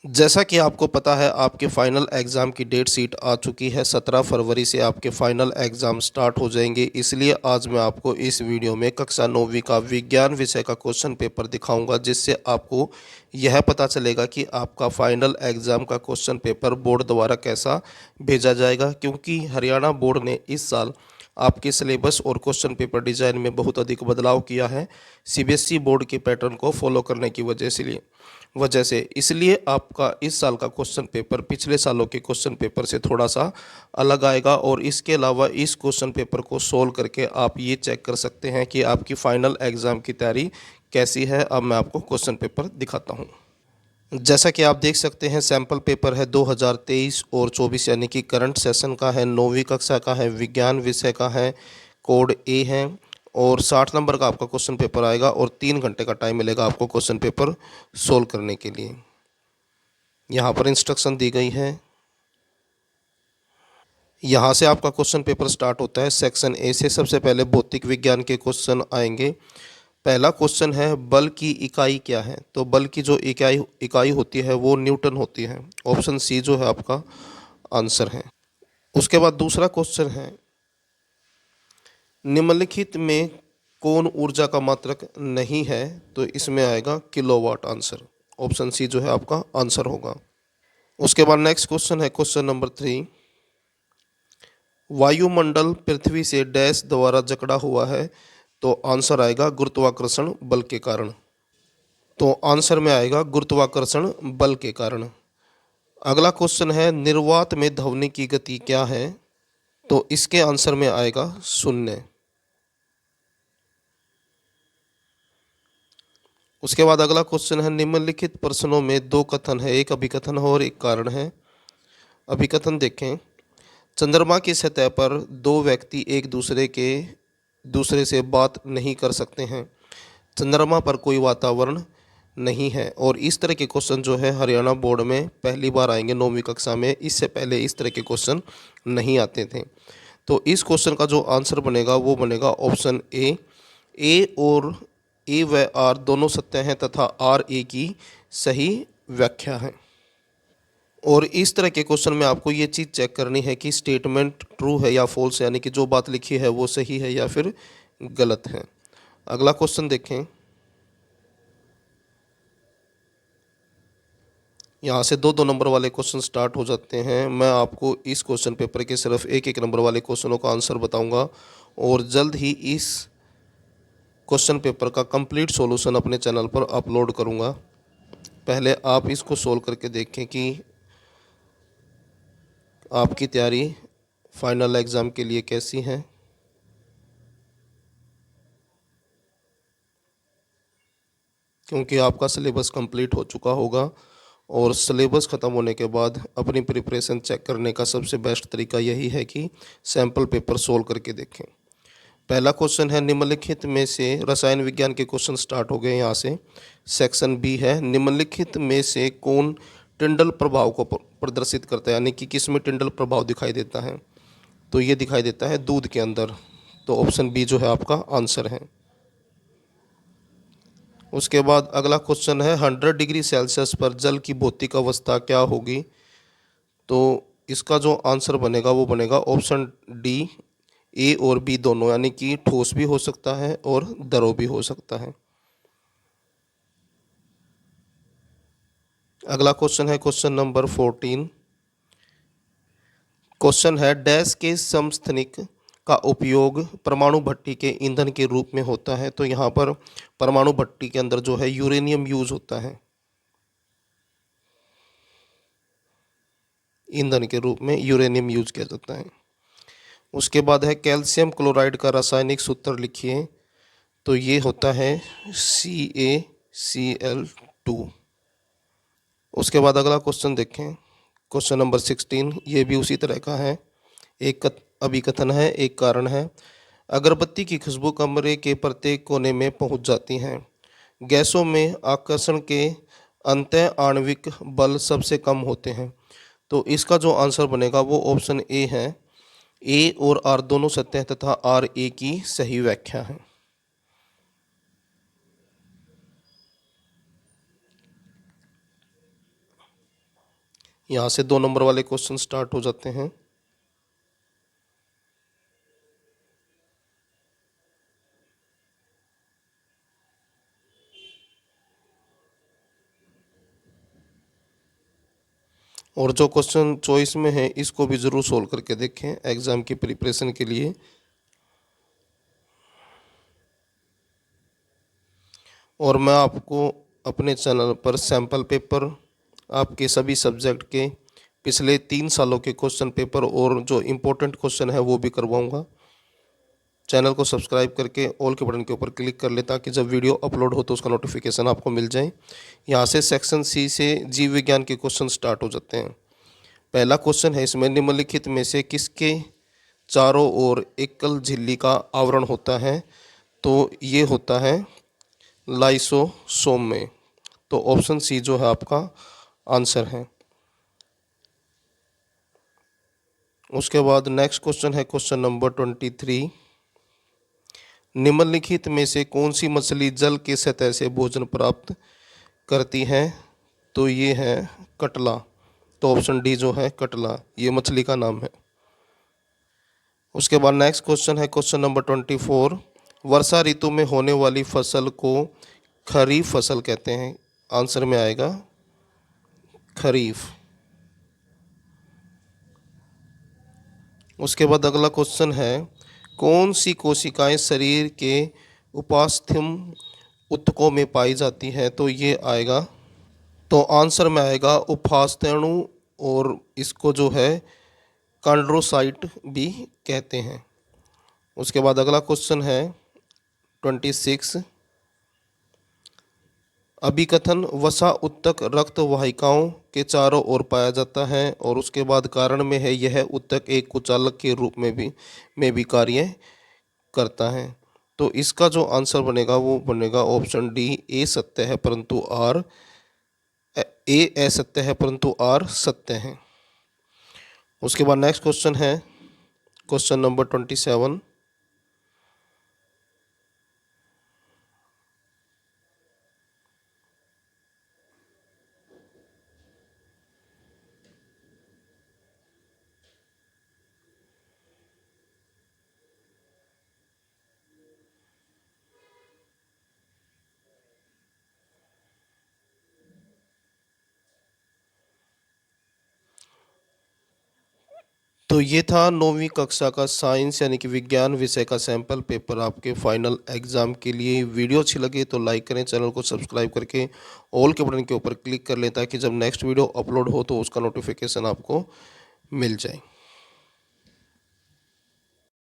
जैसा कि आपको पता है आपके फाइनल एग्ज़ाम की डेट शीट आ चुकी है। 17 फरवरी से आपके फाइनल एग्ज़ाम स्टार्ट हो जाएंगे। इसलिए आज मैं आपको इस वीडियो में कक्षा 9वीं का विज्ञान विषय का क्वेश्चन पेपर दिखाऊंगा, जिससे आपको यह पता चलेगा कि आपका फाइनल एग्ज़ाम का क्वेश्चन पेपर बोर्ड द्वारा कैसा भेजा जाएगा। क्योंकि हरियाणा बोर्ड ने इस साल आपके सिलेबस और क्वेश्चन पेपर डिज़ाइन में बहुत अधिक बदलाव किया है, सीबीएसई बोर्ड के पैटर्न को फॉलो करने की वजह से इसलिए आपका इस साल का क्वेश्चन पेपर पिछले सालों के क्वेश्चन पेपर से थोड़ा सा अलग आएगा। और इसके अलावा इस क्वेश्चन पेपर को सोल्व करके आप ये चेक कर सकते हैं कि आपकी फाइनल एग्ज़ाम की तैयारी कैसी है। अब मैं आपको क्वेश्चन पेपर दिखाता हूँ। जैसा कि आप देख सकते हैं, सैम्पल पेपर है 2023 और 24, यानी कि करंट सेशन का है, 9वीं कक्षा का है, विज्ञान विषय का है, कोड ए है और 60 नंबर का आपका क्वेश्चन पेपर आएगा और 3 घंटे का टाइम मिलेगा आपको क्वेश्चन पेपर सोल्व करने के लिए। यहाँ पर इंस्ट्रक्शन दी गई है। यहाँ से आपका क्वेश्चन पेपर स्टार्ट होता है। सेक्शन ए से सबसे पहले भौतिक विज्ञान के क्वेश्चन आएंगे। पहला क्वेश्चन है, बल की इकाई क्या है? तो बल की जो इकाई होती है वो न्यूटन होती है। ऑप्शन सी जो है आपका आंसर है। उसके बाद दूसरा क्वेश्चन है, निम्नलिखित में कौन ऊर्जा का मात्रक नहीं है? तो इसमें आएगा किलोवाट आंसर। ऑप्शन सी जो है आपका आंसर होगा। उसके बाद नेक्स्ट क्वेश्चन है क्वेश्चन नंबर 3, वायुमंडल पृथ्वी से डैश द्वारा जकड़ा हुआ है। तो आंसर आएगा गुरुत्वाकर्षण बल के कारण। तो आंसर में आएगा गुरुत्वाकर्षण बल के कारण। अगला क्वेश्चन है, निर्वात में ध्वनि की गति क्या है? तो इसके आंसर में आएगा शून्य। उसके बाद अगला क्वेश्चन है, निम्नलिखित प्रश्नों में 2 कथन है, एक अभिकथन है और एक कारण है। अभिकथन देखें, चंद्रमा की सतह पर 2 व्यक्ति एक दूसरे से बात नहीं कर सकते हैं। चंद्रमा पर कोई वातावरण नहीं है। और इस तरह के क्वेश्चन जो है हरियाणा बोर्ड में पहली बार आएंगे 9वीं कक्षा में। इससे पहले इस तरह के क्वेश्चन नहीं आते थे। तो इस क्वेश्चन का जो आंसर बनेगा वो बनेगा ऑप्शन ए। ए व आर दोनों सत्य हैं तथा आर ए की सही व्याख्या है। और इस तरह के क्वेश्चन में आपको ये चीज़ चेक करनी है कि स्टेटमेंट ट्रू है या फॉल्स, यानी कि जो बात लिखी है वो सही है या फिर गलत है। अगला क्वेश्चन देखें। यहाँ से 2-2 नंबर वाले क्वेश्चन स्टार्ट हो जाते हैं। मैं आपको इस क्वेश्चन पेपर के सिर्फ 1-1 नंबर वाले क्वेश्चनों का आंसर बताऊंगा और जल्द ही इस क्वेश्चन पेपर का कंप्लीट सॉल्यूशन अपने चैनल पर अपलोड करूंगा। पहले आप इसको सोल्व करके देखें कि आपकी तैयारी फाइनल एग्ज़ाम के लिए कैसी है। क्योंकि आपका सिलेबस कंप्लीट हो चुका होगा और सिलेबस ख़त्म होने के बाद अपनी प्रिपरेशन चेक करने का सबसे बेस्ट तरीका यही है कि सैम्पल पेपर सोल्व करके देखें। पहला क्वेश्चन है, निम्नलिखित में से रसायन विज्ञान के क्वेश्चन स्टार्ट हो गए। यहाँ से सेक्शन बी है, निम्नलिखित में से कौन टिंडल प्रभाव को प्रदर्शित करता है, यानी कि किस में टिंडल प्रभाव दिखाई देता है? तो ये दिखाई देता है दूध के अंदर। तो ऑप्शन बी जो है आपका आंसर है। उसके बाद अगला क्वेश्चन है, 100 डिग्री सेल्सियस पर जल की भौतिक अवस्था क्या होगी? तो इसका जो आंसर बनेगा वो बनेगा ऑप्शन डी, ए और बी दोनों, यानी कि ठोस भी हो सकता है और द्रव भी हो सकता है। अगला क्वेश्चन है क्वेश्चन नंबर 14। क्वेश्चन है, डैश के समस्थानिक का उपयोग परमाणु भट्टी के ईंधन के रूप में होता है। तो यहाँ पर परमाणु भट्टी के अंदर जो है यूरेनियम यूज होता है, ईंधन के रूप में यूरेनियम यूज किया जाता है। उसके बाद है, कैल्शियम क्लोराइड का रासायनिक सूत्र लिखिए। तो ये होता है CaCl2। उसके बाद अगला क्वेश्चन देखें, क्वेश्चन नंबर 16। ये भी उसी तरह का है, एक अभिकथन है एक कारण है। अगरबत्ती की खुशबू कमरे के प्रत्येक कोने में पहुंच जाती है। गैसों में आकर्षण के अंतः आणविक बल सबसे कम होते हैं। तो इसका जो आंसर बनेगा वो ऑप्शन ए है। ए और आर दोनों सत्य हैं तथा आर ए की सही व्याख्या है। यहाँ से 2 नंबर वाले क्वेश्चन स्टार्ट हो जाते हैं। और जो क्वेश्चन चॉइस में है इसको भी ज़रूर सोल्व करके देखें एग्ज़ाम की प्रिपरेशन के लिए। और मैं आपको अपने चैनल पर सैम्पल पेपर आपके सभी सब्जेक्ट के पिछले 3 सालों के क्वेश्चन पेपर और जो इम्पोर्टेंट क्वेश्चन है वो भी करवाऊंगा। चैनल को सब्सक्राइब करके ऑल के बटन के ऊपर क्लिक कर ले ताकि जब वीडियो अपलोड हो तो उसका नोटिफिकेशन आपको मिल जाए। यहाँ से सेक्शन सी से जीव विज्ञान के क्वेश्चन स्टार्ट हो जाते हैं। पहला क्वेश्चन है इसमें, निम्नलिखित में से किसके चारों ओर एकल झिल्ली का आवरण होता है? तो ये होता है लाइसोसोम में। तो ऑप्शन सी जो है आपका आंसर है। उसके बाद नेक्स्ट क्वेश्चन है क्वेश्चन नंबर 23। निम्नलिखित में से कौन सी मछली जल के सतह से भोजन प्राप्त करती है? तो ये है कटला। तो ऑप्शन डी जो है कटला, ये मछली का नाम है। उसके बाद नेक्स्ट क्वेश्चन है क्वेश्चन नंबर 24। वर्षा ऋतु में होने वाली फसल को खरीफ फसल कहते हैं। आंसर में आएगा खरीफ। उसके बाद अगला क्वेश्चन है, कौन सी कोशिकाएं शरीर के उपास्थ्यम ऊतकों में पाई जाती हैं? तो ये आएगा, तो आंसर में आएगा उपास्थ्यणु, और इसको जो है कॉन्ड्रोसाइट भी कहते हैं। उसके बाद अगला क्वेश्चन है 26। अभिकथन वसा ऊतक रक्त वाहिकाओं के चारों ओर पाया जाता है, और उसके बाद कारण में है यह ऊतक एक कुचालक के रूप में भी कार्य करता है। तो इसका जो आंसर बनेगा वो बनेगा ऑप्शन डी, ए सत्य है परंतु आर ए असत्य है परंतु आर सत्य है। उसके बाद नेक्स्ट क्वेश्चन है क्वेश्चन नंबर 27। तो ये था 9वीं कक्षा का साइंस यानी कि विज्ञान विषय का सैंपल पेपर आपके फाइनल एग्ज़ाम के लिए। वीडियो अच्छी लगे तो लाइक करें, चैनल को सब्सक्राइब करके ऑल के बटन के ऊपर क्लिक कर लें ताकि जब नेक्स्ट वीडियो अपलोड हो तो उसका नोटिफिकेशन आपको मिल जाए।